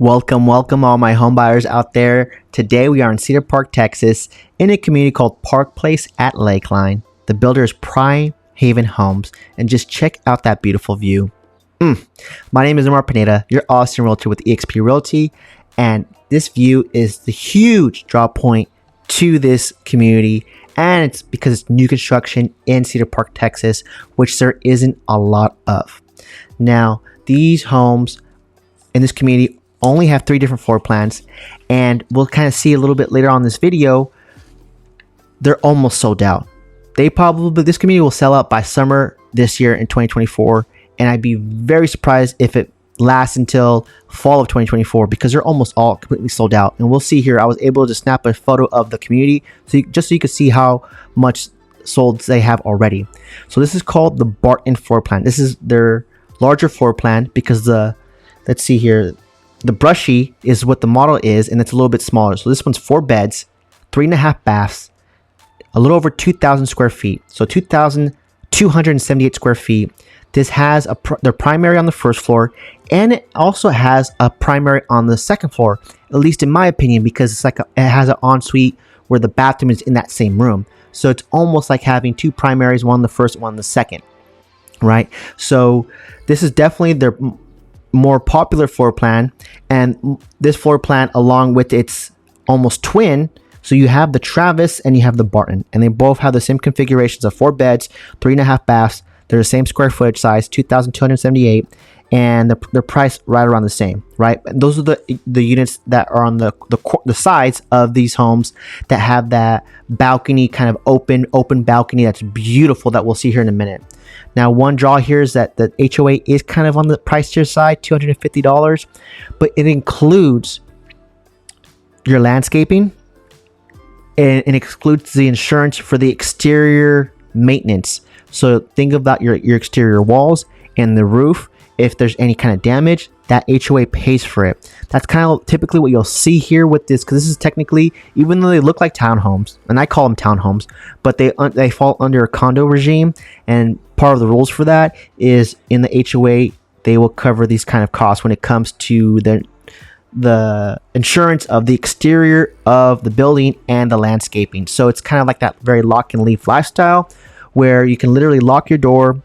Welcome all my home buyers out there. Today we are in Cedar Park, Texas, in a community called Park Place at Lakeline. The builder is Primehaven Homes, and just check out that beautiful view. My name is Omar Pineda, your Austin realtor with eXp Realty, and this view is the huge draw point to this community, and it's because it's new construction in Cedar Park, Texas, which there isn't a lot of. Now, these homes in this community only have 3 different floor plans, and we'll kind of see a little bit later on in this video, they're almost sold out. This community will sell out by summer this year in 2024, and I'd be very surprised if it lasts until fall of 2024 because they're almost all completely sold out. And we'll see here, I was able to snap a photo of the community just so you can see how much sold they have already. So this is called the Barton floor plan. This is their larger floor plan because let's see here, the Brushy is what the model is, and it's a little bit smaller. So this one's 4 beds, 3.5 baths, a little over 2,000 square feet. So 2,278 square feet. This has their primary on the first floor, and it also has a primary on the second floor, at least in my opinion, because it has an ensuite where the bathroom is in that same room. So it's almost like having 2 primaries, one on the first, one on the second, right? So this is definitely their more popular floor plan, and this floor plan along with its almost twin, so you have the Travis and you have the Barton, and they both have the same configurations of 4 beds, 3.5 baths. They're the same square footage size, 2,278, and they're priced right around the same, right? And those are the units that are on the sides of these homes that have that balcony, kind of open balcony that's beautiful, that we'll see here in a minute. Now, one draw here is that the HOA is kind of on the pricier side, $250, but it includes your landscaping, and it excludes the insurance for the exterior maintenance. So think about your exterior walls and the roof. If there's any kind of damage, that HOA pays for it. That's kind of typically what you'll see here with this, because this is technically, even though they look like townhomes, and I call them townhomes, but they fall under a condo regime, and part of the rules for that is in the HOA, they will cover these kind of costs when it comes to the insurance of the exterior of the building and the landscaping. So it's kind of like that very lock and leave lifestyle where you can literally lock your door,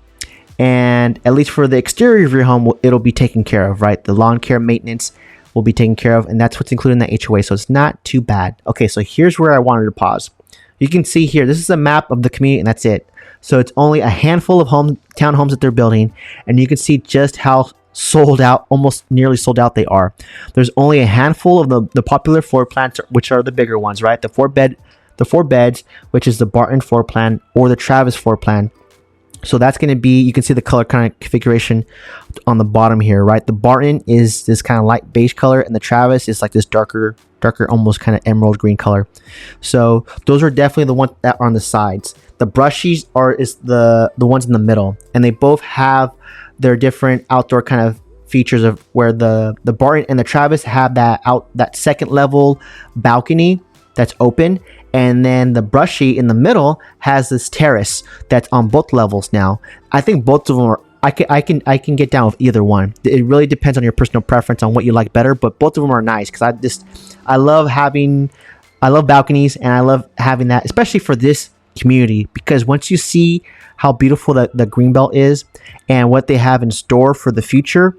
and at least for the exterior of your home, it'll be taken care of, right? The lawn care maintenance will be taken care of, and that's what's included in the HOA, so it's not too bad. Okay, so here's where I wanted to pause. You can see here, this is a map of the community, and that's it. So it's only a handful of townhomes that they're building, and you can see just how sold out, almost nearly sold out they are. There's only a handful of the popular floor plans, which are the bigger ones, right? The 4 beds, which is the Barton floor plan or the Travis floor plan. So that's going to be, you can see the color kind of configuration on the bottom here, right? The Barton is this kind of light beige color, and the Travis is like this darker, almost kind of emerald green color. So those are definitely the ones that are on the sides. The Brushies is the ones in the middle, and they both have their different outdoor kind of features of where the Barton and the Travis have that second level balcony that's open, and then the Brushy in the middle has this terrace that's on both levels. Now, I think both of them are, I can get down with either one. It really depends on your personal preference on what you like better, but both of them are nice because I love balconies, and I love having that, especially for this community, because once you see how beautiful the Greenbelt is and what they have in store for the future,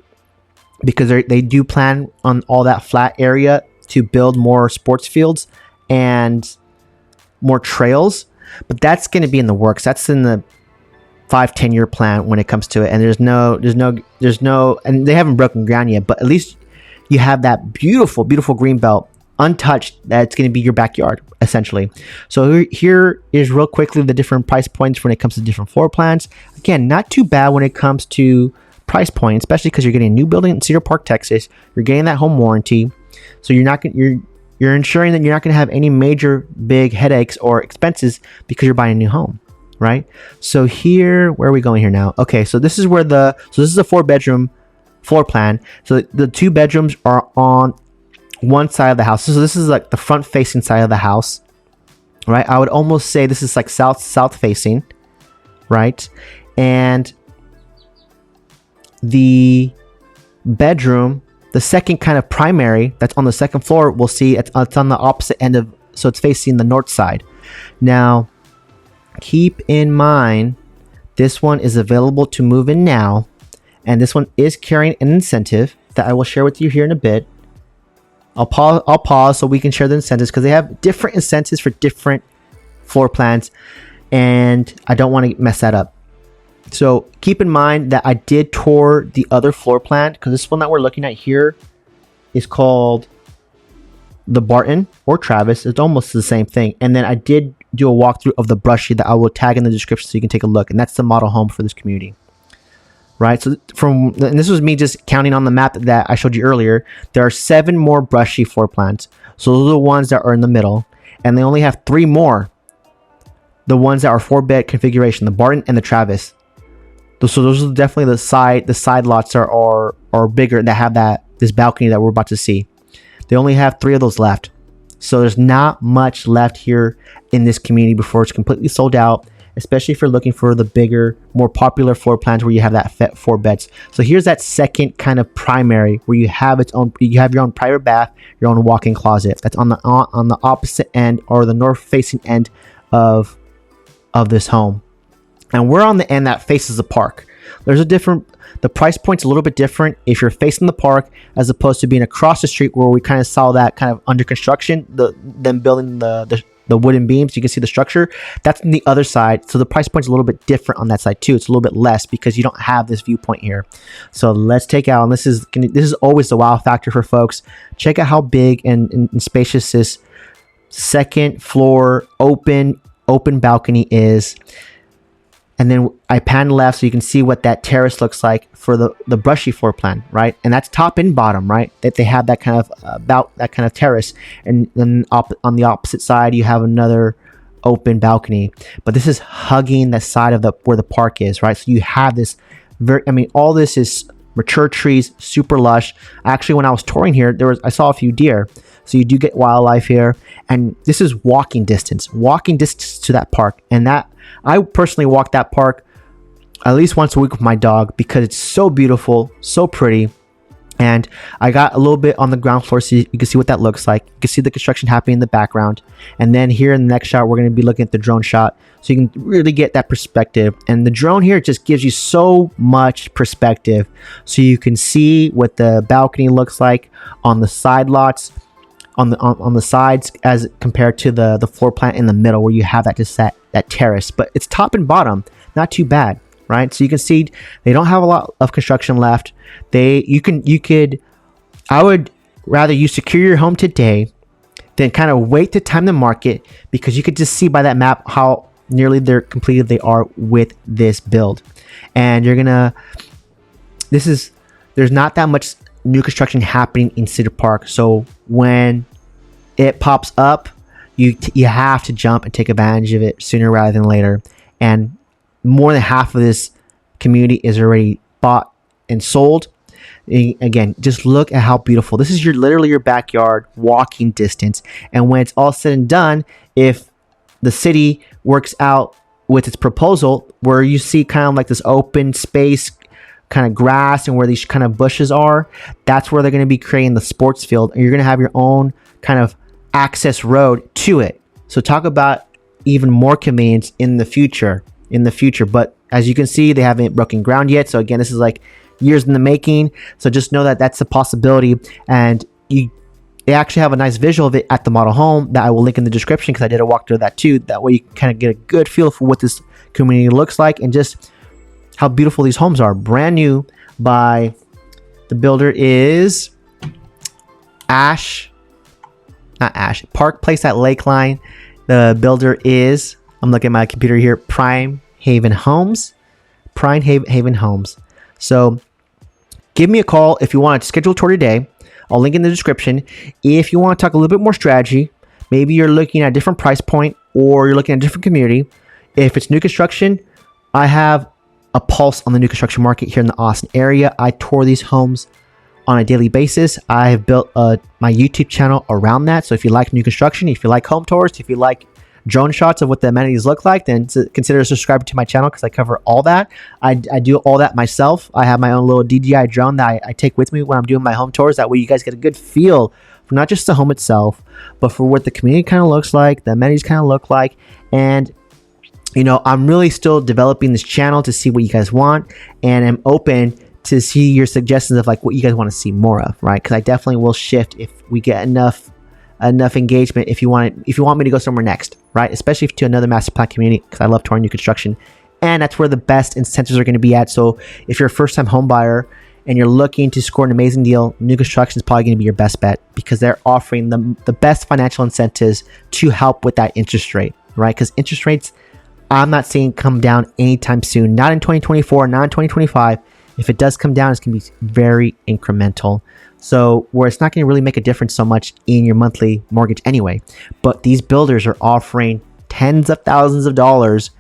because they do plan on all that flat area to build more sports fields and more trails, but that's going to be in the works. That's in the 5-10 year plan when it comes to it, and there's no, and they haven't broken ground yet, but at least you have that beautiful green belt untouched, that's going to be your backyard essentially. So here is real quickly the different price points when it comes to different floor plans. Again, not too bad when it comes to price point, especially because you're getting a new building in Cedar Park, Texas. You're getting that home warranty, so you're ensuring that you're not going to have any major big headaches or expenses because you're buying a new home, right? So here, where are we going here now? Okay, so this is this is a 4-bedroom floor plan. So the 2 bedrooms are on one side of the house. So this is like the front facing side of the house, right? I would almost say this is like south facing, right? And the the second kind of primary that's on the second floor, we'll see it's on the opposite end of, so it's facing the north side. Now, keep in mind, this one is available to move in now, and this one is carrying an incentive that I will share with you here in a bit. I'll pause so we can share the incentives, because they have different incentives for different floor plans, and I don't want to mess that up. So keep in mind that I did tour the other floor plan, because this one that we're looking at here is called the Barton or Travis. It's almost the same thing. And then I did do a walkthrough of the Brushy that I will tag in the description so you can take a look. And that's the model home for this community. Right, so and this was me just counting on the map that I showed you earlier. There are 7 more Brushy floor plans. So those are the ones that are in the middle, and they only have 3 more. The ones that are 4-bed configuration, the Barton and the Travis. So those are definitely the side lots are bigger, that have this balcony that we're about to see. They only have 3 of those left. So there's not much left here in this community before it's completely sold out, especially if you're looking for the bigger, more popular floor plans where you have that 4 beds. So here's that second kind of primary where you have your own private bath, your own walk-in closet. That's on the opposite end, or the north facing end of this home. And we're on the end that faces the park. The price point's a little bit different if you're facing the park as opposed to being across the street, where we kind of saw that kind of under construction, them building the wooden beams. You can see the structure that's on the other side. So the price point's a little bit different on that side too. It's a little bit less because you don't have this viewpoint here. So let's take out, and this is always the wow factor for folks. Check out how big and spacious this second floor open balcony is. And then I pan left so you can see what that terrace looks like for the Brushy floor plan, right? And that's top and bottom, right? That they have that kind of terrace, and then on the opposite side you have another open balcony. But this is hugging the side of where the park is, right? So you have this all this is mature trees, super lush. Actually, when I was touring here, I saw a few deer. So you do get wildlife here, and this is walking distance to that park. And that I personally walk that park at least once a week with my dog because it's so beautiful, so pretty. And I got a little bit on the ground floor so you can see what that looks like. You can see the construction happening in the background. And then here in the next shot, we're going to be looking at the drone shot so you can really get that perspective. And the drone here just gives you so much perspective. So you can see what the balcony looks like on the side lots, on the sides as compared to the floor plan in the middle, where you have that terrace. But it's top and bottom, not too bad. Right, so you can see they don't have a lot of construction left. I would rather you secure your home today than kind of wait to time the market, because you could just see by that map how nearly they're completed they are with this build. And there's not that much new construction happening in Cedar Park. So when it pops up, you have to jump and take advantage of it sooner rather than later. And more than half of this community is already bought and sold. Again, just look at how beautiful this is. Literally your backyard, walking distance. And when it's all said and done, if the city works out with its proposal, where you see kind of like this open space, kind of grass, and where these kind of bushes are, that's where they're going to be creating the sports field, and you're going to have your own kind of access road to it. So talk about even more convenience in the future. But as you can see, they haven't broken ground yet. So again, this is like years in the making. So just know that that's a possibility. And they actually have a nice visual of it at the model home that I will link in the description, because I did a walkthrough of that too. That way you can kind of get a good feel for what this community looks like and just how beautiful these homes are. Brand new by the builder is Park Place at Lakeline. The builder is, I'm looking at my computer here, Primehaven Homes. So give me a call if you want to schedule a tour today. I'll link in the description. If you want to talk a little bit more strategy, maybe you're looking at a different price point, or you're looking at a different community. If it's new construction, I have a pulse on the new construction market here in the Austin area. I tour these homes on a daily basis. I have built my YouTube channel around that. So if you like new construction, if you like home tours, if you like drone shots of what the amenities look like, then consider subscribing to my channel because I cover all that. I do all that myself. I have my own little DJI drone that I take with me when I'm doing my home tours. That way you guys get a good feel for not just the home itself, but for what the community kind of looks like, the amenities kind of look like. And you know, I'm really still developing this channel to see what you guys want, and I'm open to see your suggestions of like what you guys want to see more of, right? Because I definitely will shift if we get enough engagement. If you want me to go somewhere next, right? Especially to another master plan community, because I love touring new construction, and that's where the best incentives are going to be at. So if you're a first-time home buyer and you're looking to score an amazing deal, new construction is probably going to be your best bet because they're offering the best financial incentives to help with that interest rate, right? Because interest rates, I'm not seeing come down anytime soon. Not in 2024, not in 2025. If it does come down, it's going to be very incremental. So where it's not going to really make a difference so much in your monthly mortgage anyway. But these builders are offering tens of thousands of dollars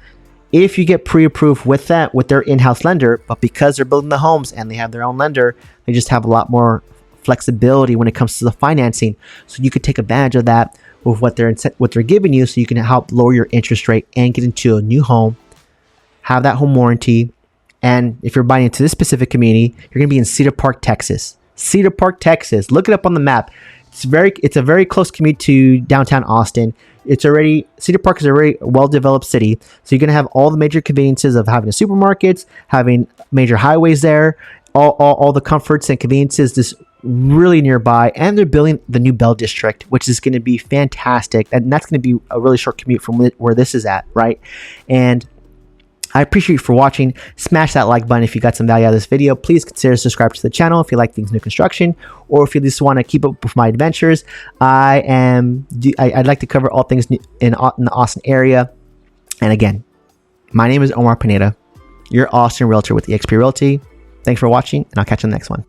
if you get pre-approved with their in-house lender. But because they're building the homes and they have their own lender, they just have a lot more flexibility when it comes to the financing. So you could take advantage of that with what they're giving you, so you can help lower your interest rate and get into a new home, have that home warranty. And if you're buying into this specific community, you're going to be in Cedar Park, Texas. Cedar Park, Texas. Look it up on the map. It's a very close commute to downtown Austin. Cedar Park is a very well-developed city. So you're going to have all the major conveniences of having the supermarkets, having major highways there, all the comforts and conveniences just really nearby. And they're building the new Bell District, which is going to be fantastic. And that's going to be a really short commute from where this is at, right? And I appreciate you for watching. Smash that like button if you got some value out of this video. Please consider subscribing to the channel if you like things new construction, or if you just want to keep up with my adventures. I'd like to cover all things new in the Austin area. And again, my name is Omar Pineda, your Austin realtor with eXp Realty. Thanks for watching, and I'll catch you on the next one.